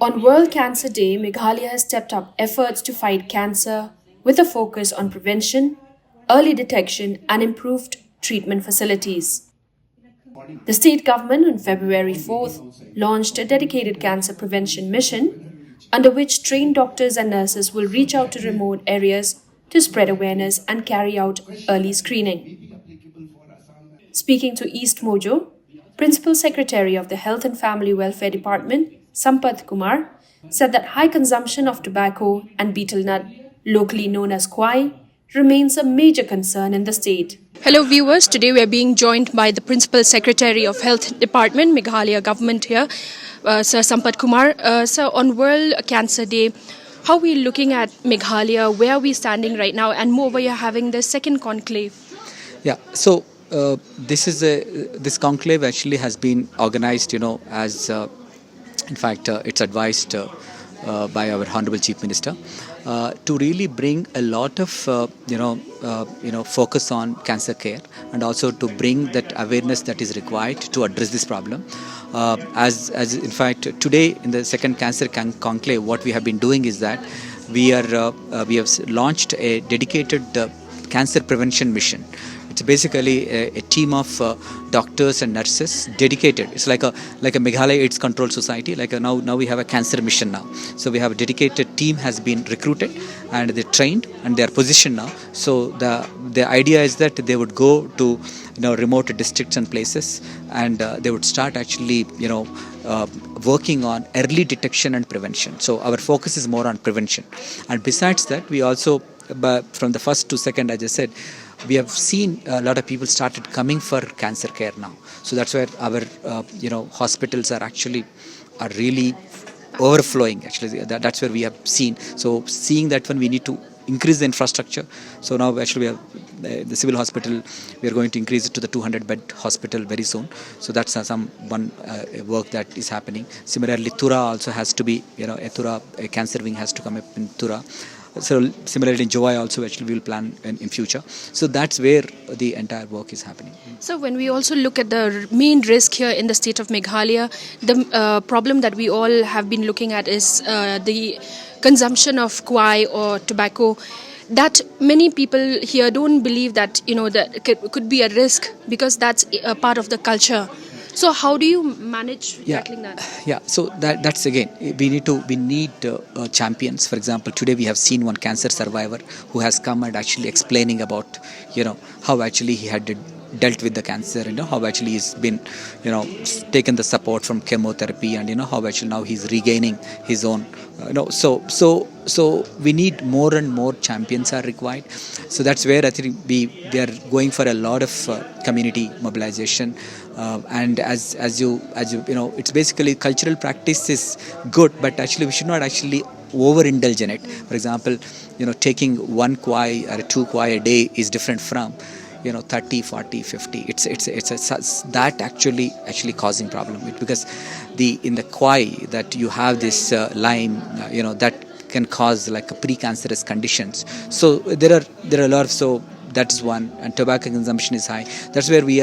On World Cancer Day, Meghalaya has stepped up efforts to fight cancer with a focus on prevention, early detection, and improved treatment facilities. The state government on February 4th launched a dedicated cancer prevention mission under which trained doctors and nurses will reach out to remote areas to spread awareness and carry out early screening. Speaking to EastMojo, Principal Secretary of the Health and Family Welfare Department, Sampath Kumar, said that high consumption of tobacco and betel nut, locally known as kwai, remains a major concern in the state. Hello viewers, today we are being joined by the Principal Secretary of Health Department, Meghalaya government here, Sir Sampath Kumar. Sir, on World Cancer Day, how are we looking at Meghalaya? Where are we standing right now? And moreover, you're having the second conclave. Yeah, so this conclave actually has been organized, as in fact it's advised by our Honorable Chief Minister to really bring a lot of focus on cancer care and also to bring that awareness that is required to address this problem. As in fact today in the second cancer conclave, what we have been doing is that we have launched a dedicated cancer prevention mission. It's basically a team of doctors and nurses dedicated. It's like a Meghalaya AIDS Control Society. Now we have a cancer mission now. So we have a dedicated team has been recruited and they're trained and they are positioned now. So the idea is that they would go to remote districts and places and they would start actually working on early detection and prevention. So our focus is more on prevention. And besides that, we also from the first to second, as I said, we have seen a lot of people started coming for cancer care now. So that's where our hospitals are really overflowing. Actually, that's where we have seen. So seeing that one, we need to increase the infrastructure. So now actually we have the Civil Hospital. We are going to increase it to the 200-bed hospital very soon. So that's one work that is happening. Similarly, Tura also has to be a cancer wing has to come up in Tura. So similarly in Joy also actually we will plan in future. So that's where the entire work is happening. So when we also look at the main risk here in the state of Meghalaya, the problem that we all have been looking at is the consumption of kwai or tobacco. That many people here don't believe that that could be a risk because that's a part of the culture. So how do you manage tackling that? Yeah, so that's again, we need champions. For example, today we have seen one cancer survivor who has come and actually explaining about how actually he had dealt with the cancer, how actually he's been taken the support from chemotherapy and how actually now he's regaining his own so we need more and more champions are required. So that's where I think we are going for a lot of community mobilization. And as you it's basically cultural practice is good, but actually we should not actually overindulge in it. For example, taking one kwai or two kwai a day is different from 30, 40, 50. It's that actually causing problem because in the kwai that you have this lime that can cause like a precancerous conditions. So there are a lot of that is one, and tobacco consumption is high. That's where we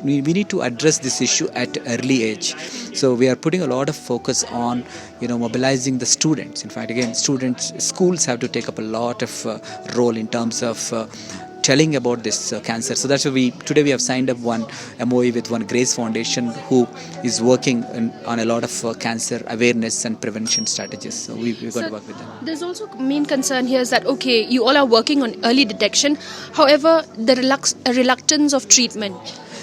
need to address this issue at early age. So we are putting a lot of focus on mobilizing the students. In fact, again, schools have to take up a lot of role in terms of telling about this cancer. So that's why today we have signed up one MOE with one Grace Foundation who is working on a lot of cancer awareness and prevention strategies. So we're going to work with them. There's also main concern here is that, okay, you all are working on early detection. However, the reluctance of treatment.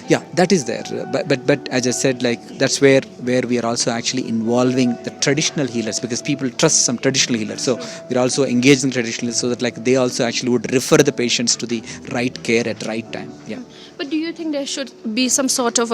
Yeah, that is there. But as I said, that's where we are also actually involving the traditional healers because people trust some traditional healers. So we're also engaging traditional healers so that they also actually would refer the patients to the right care at right time. Yeah. But do you think there should be some sort of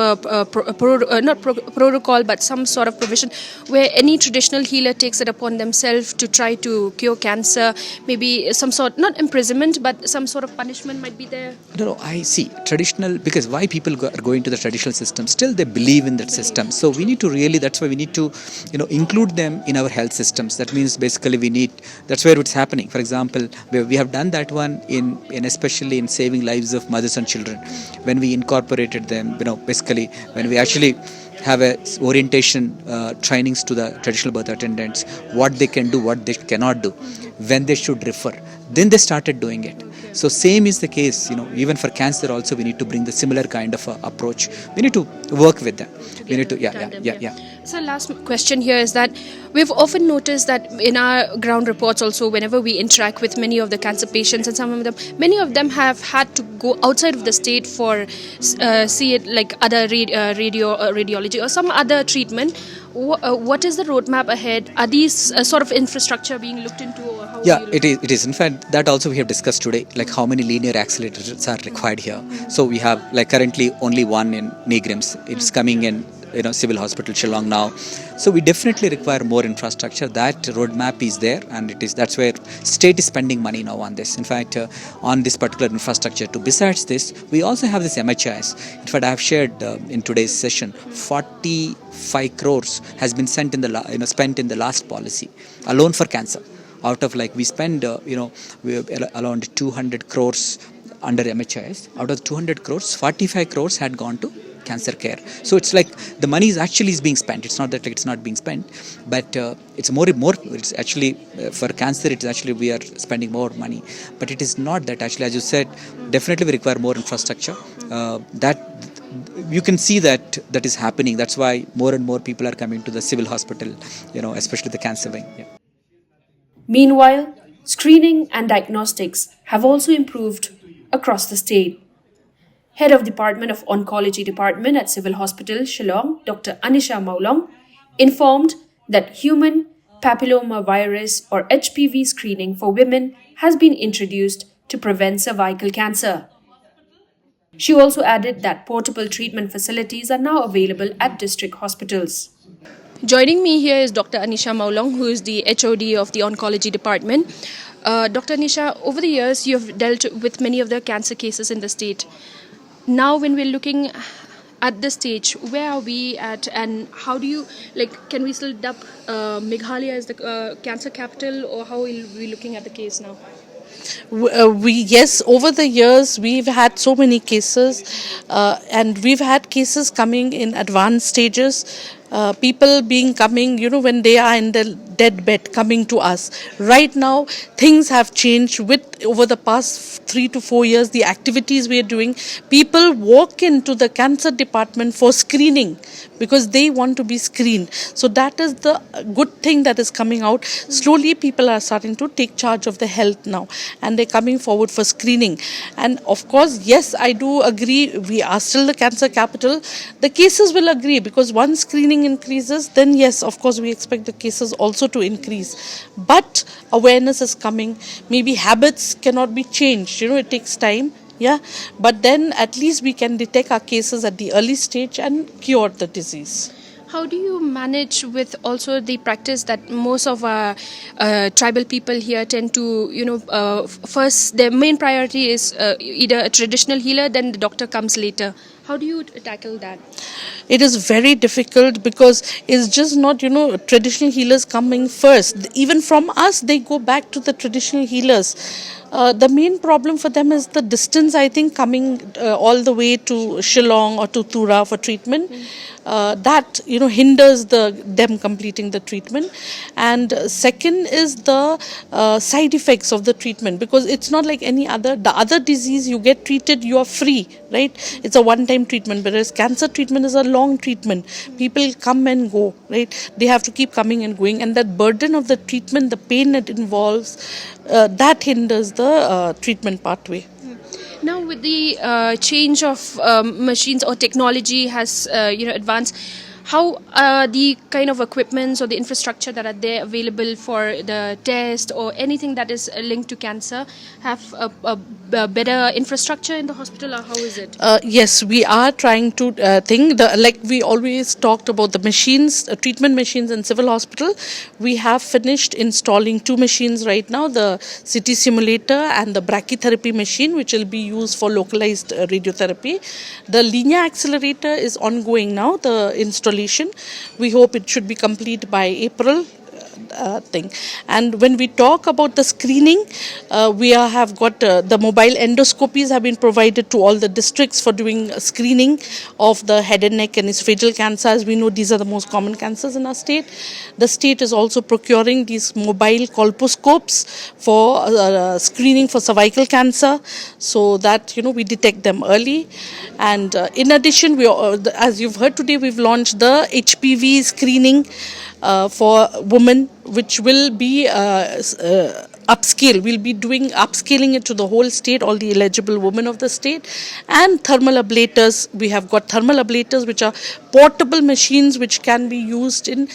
protocol, but some sort of provision where any traditional healer takes it upon themselves to try to cure cancer? Maybe some sort, not imprisonment, but some sort of punishment might be there? No, I see. Traditional, because why people are going to the traditional system? Still they believe in that system. So we need to that's why we need to, include them in our health systems. That means basically that's where it's happening. For example, we have done that one in especially in saving lives of mothers and children. When we incorporated them, basically when we actually have a orientation trainings to the traditional birth attendants, what they can do, what they cannot do, when they should refer. Then they started doing it. So same is the case, even for cancer also we need to bring the similar kind of approach. We need to work with them. We need to, yeah. So last question here is that we've often noticed that in our ground reports also, whenever we interact with many of the cancer patients, and many of them have had to go outside of the state for see it like other radiology or some other treatment. What is the roadmap ahead? Are these sort of infrastructure being looked into? Or how Yeah, it is. It is. In fact, that also we have discussed today, like how many linear accelerators are required here. So we have like currently only one in Negrims. It's coming in, Civil Hospital Shillong now. So we definitely require more infrastructure. That roadmap is there, and that's where state is spending money now on this. In fact, on this particular infrastructure too. Besides this, we also have this MHIS. In fact, I have shared in today's session 45 crores has been spent in the last policy alone for cancer. Out of we spend we around 200 crores under MHIS. Out of 200 crores, 45 crores had gone to cancer care. So it's like the money is being spent. It's not that it's not being spent, but it's more. It's actually for cancer. It's actually we are spending more money, but it is not that actually. As you said, definitely we require more infrastructure. That you can see that is happening. That's why more and more people are coming to the civil hospital. Especially the cancer wing. Yeah. Meanwhile, screening and diagnostics have also improved across the state. Head of Department of Oncology Department at Civil Hospital Shillong, Dr. Anisha Mawlong, informed that Human Papillomavirus or HPV screening for women has been introduced to prevent cervical cancer. She also added that portable treatment facilities are now available at district hospitals. Joining me here is Dr. Anisha Mawlong, who is the HOD of the Oncology Department. Dr. Anisha, over the years, you have dealt with many of the cancer cases in the state. Now, when we're looking at this stage, where are we at, and how do you, can we still dub Meghalaya as the cancer capital, or how are we looking at the case now? Yes, over the years we've had so many cases, and we've had cases coming in advanced stages. People coming, when they are in the deathbed, coming to us. Right now, things have changed over the past 3 to 4 years. The activities we are doing, people walk into the cancer department for screening because they want to be screened. So that is the good thing that is coming out. Slowly, people are starting to take charge of the health now, and they're coming forward for screening. And of course, yes, I do agree, we are still the cancer capital. The cases will agree, because once screening increases, then yes, of course, we expect the cases also to increase. But awareness is coming. Maybe habits cannot be changed. It takes time. Yeah, but then at least we can detect our cases at the early stage and cure the disease. How do you manage with also the practice that most of our tribal people here tend to, first their main priority is either a traditional healer, then the doctor comes later. How do you tackle that? It is very difficult, because it's just not, traditional healers coming first. Even from us, they go back to the traditional healers. The main problem for them is the distance, I think, coming all the way to Shillong or to Tura for treatment. That hinders them completing the treatment. And second is the side effects of the treatment, because it's not like the other disease you get treated, you are free, right? It's a one-time treatment, whereas cancer treatment is a long treatment. People come and go, right? They have to keep coming and going, and that burden of the treatment, the pain it involves, that hinders the treatment pathway. Now, with the change of machines or technology has advanced, how the kind of equipments or the infrastructure that are there available for the test or anything that is linked to cancer have a better infrastructure in the hospital, or how is it? Yes, we are trying to think, like we always talked about the machines, treatment machines in civil hospital. We have finished installing 2 machines right now, the CT simulator and the brachytherapy machine, which will be used for localized radiotherapy. The linear accelerator is ongoing now, the installation. We hope it should be complete by April thing. And when we talk about the screening, have got the mobile endoscopies have been provided to all the districts for doing screening of the head and neck and esophageal cancer. As we know, these are the most common cancers in our state. The state is also procuring these mobile colposcopes for screening for cervical cancer, so that we detect them early. And in addition, as you've heard today, we've launched the HPV screening for women, which will be upscale. We'll be doing upscaling it to the whole state, all the eligible women of the state. And thermal ablators, we have got thermal ablators, which are portable machines which can be used in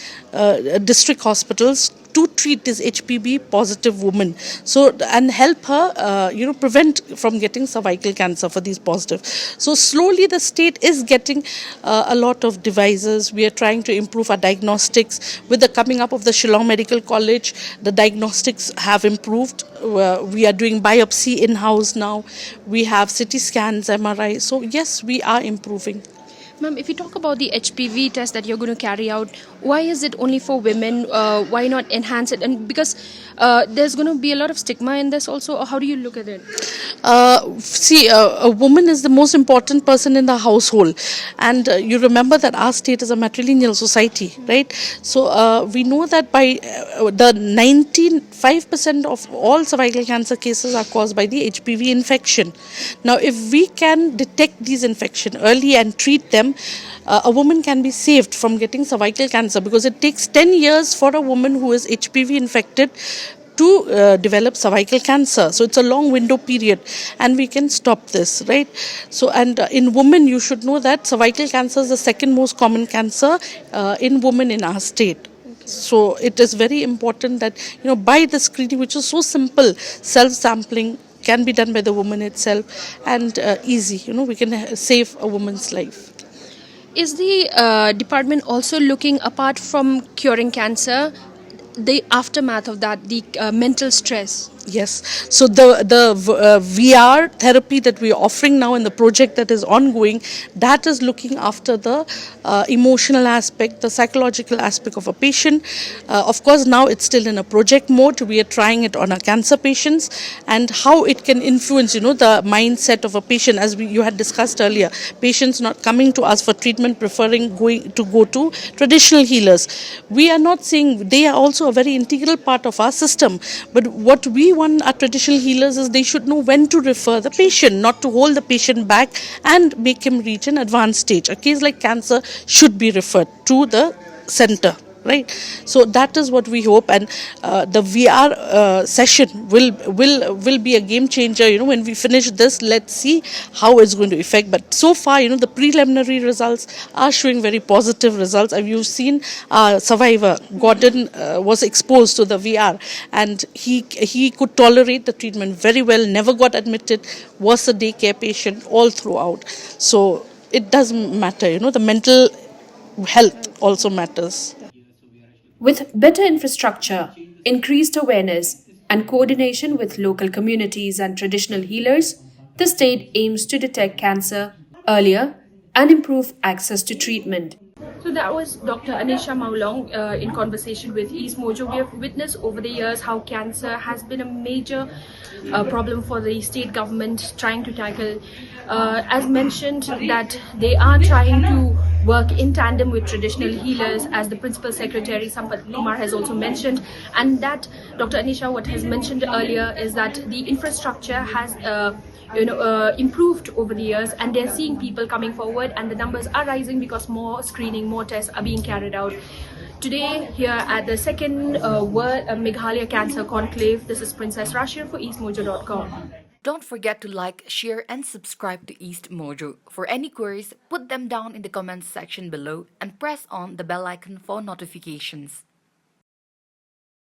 district hospitals to treat this HPV positive woman, so and help her prevent from getting cervical cancer for these positive. So slowly the state is getting a lot of devices. We are trying to improve our diagnostics. With the coming up of the Shillong Medical College, the diagnostics have improved. We are doing biopsy in-house now. We have CT scans, MRI. So yes, we are improving. Ma'am, if you talk about the HPV test that you're going to carry out, why is it only for women? Why not enhance it? And because there's going to be a lot of stigma in this also, or how do you look at it? A woman is the most important person in the household. And you remember that our state is a matrilineal society, right? So we know that by the 95% of all cervical cancer cases are caused by the HPV infection. Now, if we can detect these infections early and treat them, a woman can be saved from getting cervical cancer, because it takes 10 years for a woman who is HPV infected to develop cervical cancer. So it's a long window period, and we can stop this, right? So, and in women, you should know that cervical cancer is the second most common cancer in women in our state. So it is very important that, by the screening, which is so simple, self-sampling can be done by the woman itself, and easy, we can save a woman's life. Is the department also looking, apart from curing cancer, the aftermath of that, the mental stress? Yes. So the VR therapy that we are offering now in the project that is ongoing, that is looking after the emotional aspect, the psychological aspect of a patient. Of course, now it's still in a project mode. We are trying it on our cancer patients, and how it can influence, the mindset of a patient, as you had discussed earlier. Patients not coming to us for treatment, preferring go to traditional healers. We are not saying they are also a very integral part of our system, but what we want our traditional healers is they should know when to refer the patient, not to hold the patient back and make him reach an advanced stage. A case like cancer should be referred to the center, right? So that is what we hope, and the VR session will be a game changer. When we finish this, let's see how it's going to affect. But so far, the preliminary results are showing very positive results. You've seen survivor Gordon was exposed to the VR, and he could tolerate the treatment very well. Never got admitted. Was a daycare patient all throughout. So it doesn't matter. The mental health also matters. With better infrastructure, increased awareness, and coordination with local communities and traditional healers, the state aims to detect cancer earlier and improve access to treatment. So that was Dr. Anisha Mawlong in conversation with EastMojo. We have witnessed over the years how cancer has been a major problem for the state government trying to tackle. As mentioned, that they are trying to work in tandem with traditional healers, as the Principal Secretary Sampath Kumar has also mentioned, and that Dr. Anisha, what has mentioned earlier is that the infrastructure has improved over the years, and they're seeing people coming forward, and the numbers are rising because more screening, more tests are being carried out. Today, here at the second World Meghalaya Cancer Conclave, this is Princess Rashir for EastMojo.com. Don't forget to like, share, and subscribe to East Mojo. For any queries, put them down in the comments section below and press on the bell icon for notifications.